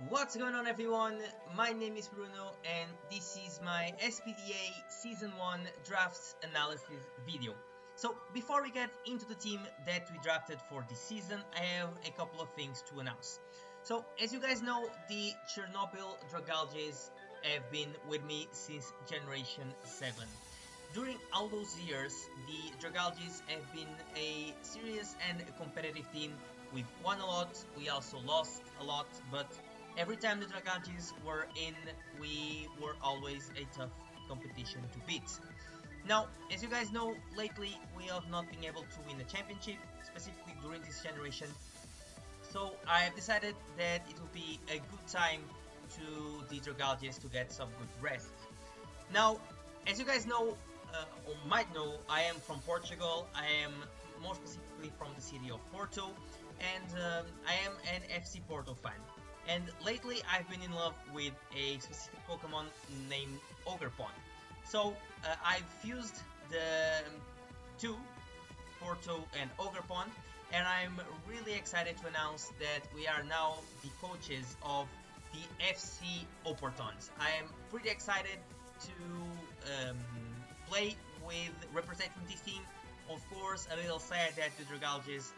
What's going on everyone? My name is Bruno and this is my Spda Season 1 Drafts Analysis video. So before we get into the team that we drafted for this season, I have a couple of things to announce. So as you guys know, the Chernobyl Dragalges have been with me since Generation 7. During all those years, the Dragalges have been a serious and competitive team. We've won a lot, we also lost a lot, but every time the Dragalges were in, we were always a tough competition to beat. Now, as you guys know, lately we have not been able to win a championship, specifically during this generation. So I have decided that it will be a good time to the Dragalges to get some good rest. Now, as you guys know, or might know, I am from Portugal. I am more specifically from the city of Porto, and I am an FC Porto fan. And lately I've been in love with a specific Pokemon named Ogerpon. So I've fused the two, Porto and Ogerpon, and I'm really excited to announce that we are now the coaches of the FC Oportons. I am pretty excited to play with representing this team. Of course, a little sad that the Dragalges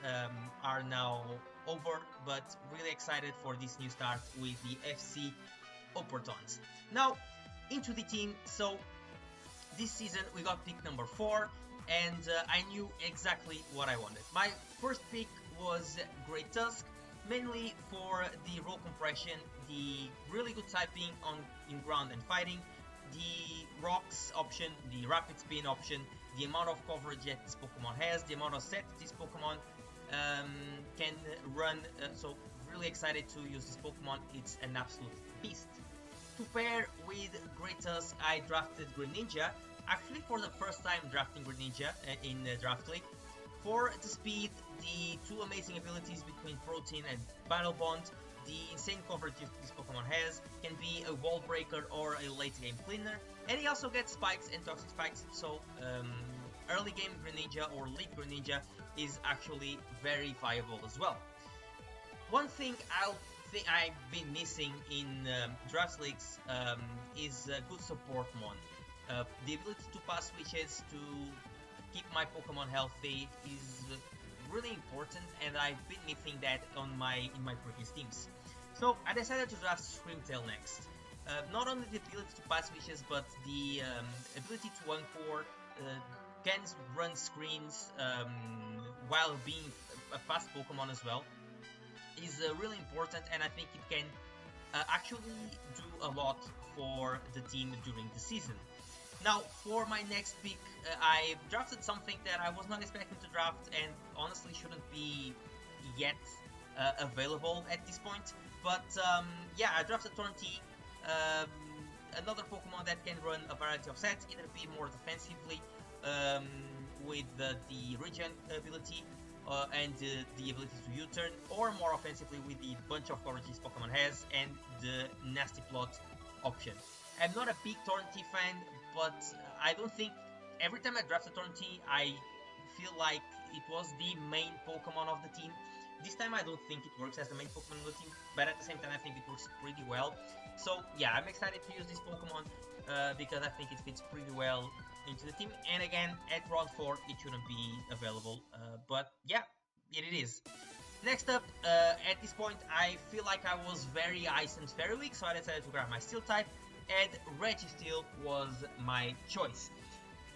are now over, but really excited for this new start with the FC Oportons. Now, into the team. So, this season we got pick number 4, and I knew exactly what I wanted. My first pick was Great Tusk, mainly for the roll compression, the really good typing in ground and fighting, the rocks option, the rapid spin option, the amount of coverage that this Pokemon has, the amount of set this Pokemon can run. So really excited to use this Pokemon. It's an absolute beast. To pair with Great Tusk, I drafted Greninja, actually for the first time drafting Greninja in Draft League. For the speed, the two amazing abilities between Protein and Battle Bond, the insane coverage this Pokemon has, can be a wall breaker or a late game cleaner, and he also gets spikes and toxic spikes, so early game Greninja or late Greninja is actually very viable as well. One thing I've been missing in draft leagues is a good support mon. The ability to pass switches to keep my Pokemon healthy is really important, and I've been missing that in my previous teams. So I decided to draft Screamtail next. Not only the ability to pass switches, but the ability to encore, can run screens while being a fast Pokemon as well, is really important, and I think it can actually do a lot for the team during the season. Now, for my next pick, I drafted something that I was not expecting to draft and honestly shouldn't be yet available at this point. But yeah, I drafted Tornti, another Pokemon that can run a variety of sets, either be more defensively with the regen ability and the ability to U-turn, or more offensively with the bunch of coverage this Pokemon has and the Nasty Plot option. I'm not a big Tornti fan, but I don't think every time I draft a Tornti, I feel like it was the main Pokemon of the team. This time I don't think it works as the main Pokemon of the team, but at the same time I think it works pretty well. So yeah, I'm excited to use this Pokemon because I think it fits pretty well into the team. And again, at round 4 it shouldn't be available, but yeah, it is. Next up, at this point I feel like I was very Ice and Fairy weak, so I decided to grab my Steel type, and Registeel was my choice.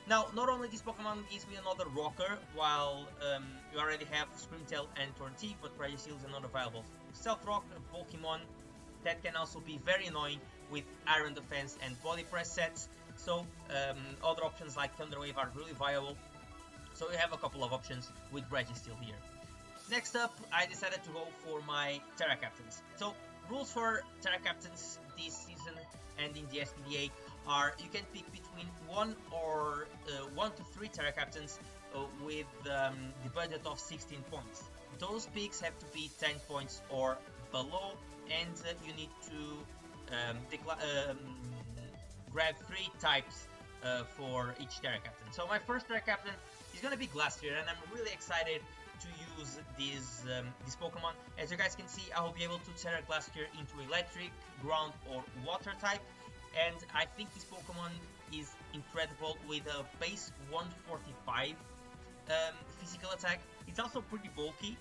Now, not only this Pokemon gives me another rocker, while you already have Screamtail and Tornti, but Registeel is another viable Stealth Rock Pokemon that can also be very annoying with Iron Defense and Body Press sets. So other options like Thunder Wave are really viable. So we have a couple of options with Registeel here. Next up, I decided to go for my Terra Captains. So rules for Terra Captains this season and in the SPDA are you can pick between 1 to 3 Terra Captains with the budget of 16 points. Those picks have to be 10 points or below, and you need to grab 3 types for each Terra Captain. So my first Terra Captain is going to be Glastrier, and I'm really excited to use this Pokemon. As you guys can see, I will be able to turn Glastrier into electric, ground or water type, and I think this Pokemon is incredible with a base 145 physical attack. It's also pretty bulky,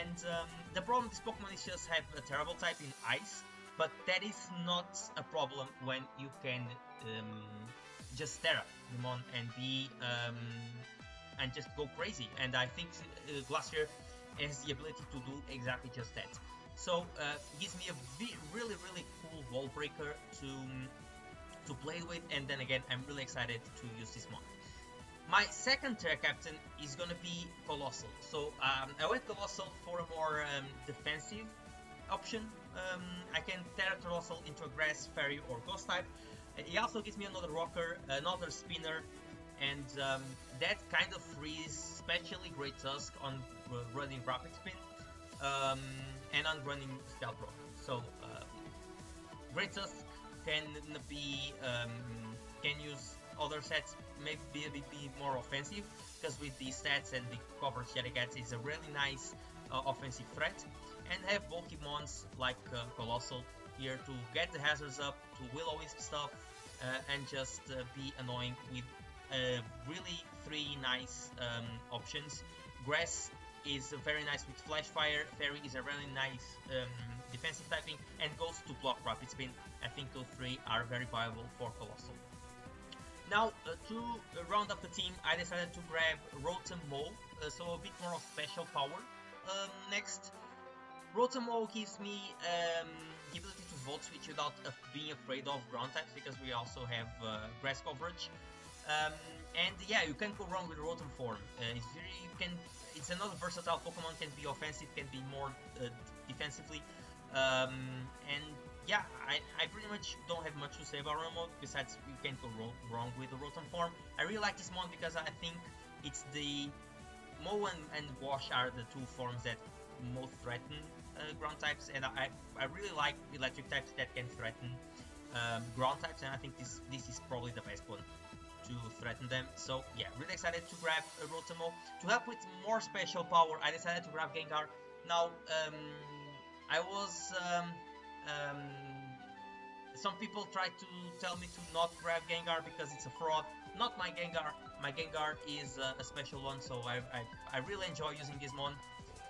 and the problem with this Pokemon is just have a terrible type in Ice, but that is not a problem when you can just Terra them on and be and just go crazy. And I think Glastrier has the ability to do exactly just that. So it gives me a really cool wall breaker to play with, and then again I'm really excited to use this mod. My second Terra Captain is gonna be Colossal. So I went Colossal for a more defensive option. I can Terra Colossal into a Grass, Fairy or Ghost type. It also gives me another Rocker, another Spinner, and that kind of frees especially Great Tusk on running Rapid Spin and on running Stealth Rock. So Great Tusk can be can use other sets, maybe a bit more offensive, because with the stats and the coverage that it gets, is a really nice offensive threat, and have bulky mons like Colossal here to get the hazards up, to will-o-wisp stuff, and just be annoying with really three nice options. Grass is very nice with Flash Fire, Fairy is a really nice defensive typing, and goes to block Rapid Spin. I think those three are very viable for Colossal. Now, to round up the team, I decided to grab Rotom Mole, so a bit more of special power. Next, Rotom Mole gives me the ability to Volt Switch without being afraid of ground types, because we also have grass coverage. And yeah, you can't go wrong with Rotom form. It's another versatile Pokemon, can be offensive, can be more defensively. And yeah, I pretty much don't have much to say about Rotom Mode, besides you can't go wrong with the Rotom form. I really like this mod because I think it's the Mow and Wash are the two forms that most threaten ground types, and I really like electric types that can threaten ground types, and I think this is probably the best one to threaten them. So yeah, really excited to grab a Rotom Mole. To help with more special power, I decided to grab Gengar. Now, I was some people tried to tell me to not grab Gengar because it's a fraud. Not my Gengar. My Gengar is a special one, so I really enjoy using this mon.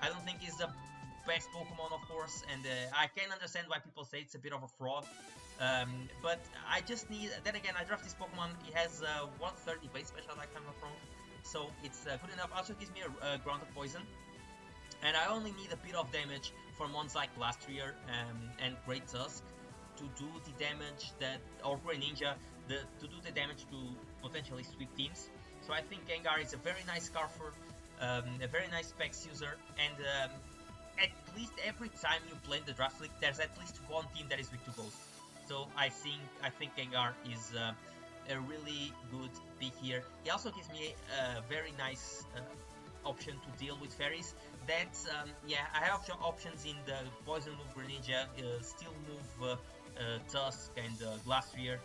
I don't think it's the best Pokemon, of course, and I can understand why people say it's a bit of a fraud. But I just need. Then again, I draft this Pokemon. It has 130 base special, like I'm not wrong, so it's good enough. Also gives me a grounded poison, and I only need a bit of damage for mons like Glastrier and Great Tusk to do the damage that, or Greninja, to do the damage to potentially sweep teams. So I think Gengar is a very nice Scarfer, a very nice specs user, and at least every time you play in the draft league, there's at least one team that is weak to Ghost. So I think Gengar is a really good pick here. He also gives me a very nice option to deal with fairies. That yeah, I have options in the Poison move Greninja, Steel move Tusk and Glastrier,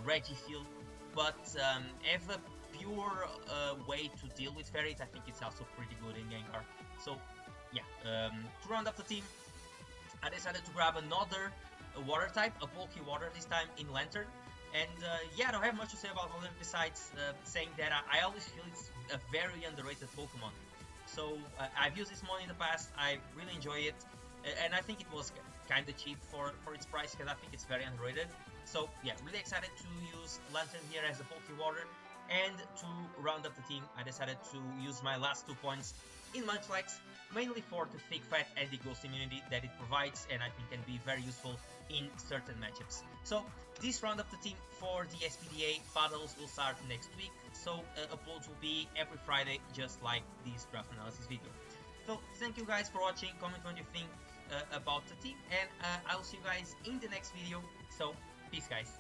Regifield, but have a pure way to deal with fairies. I think it's also pretty good in Gengar. So yeah, to round up the team, I decided to grab another water type, a bulky water this time in Lantern. And yeah, I don't have much to say about Lantern besides saying that I always feel it's a very underrated Pokemon. So I've used this mon in the past, I really enjoy it, and I think it was kind of cheap for its price, because I think it's very underrated. So yeah, really excited to use Lantern here as a bulky water. And to round up the team, I decided to use my last 2 points in Munchlax, mainly for the Thick Fat and the Ghost immunity that it provides, and I think can be very useful in certain matchups. So this round up the team for the SPDA battles will start next week, so uploads will be every Friday, just like this draft analysis video. So thank you guys for watching, comment what you think about the team, and I will see you guys in the next video. So peace guys.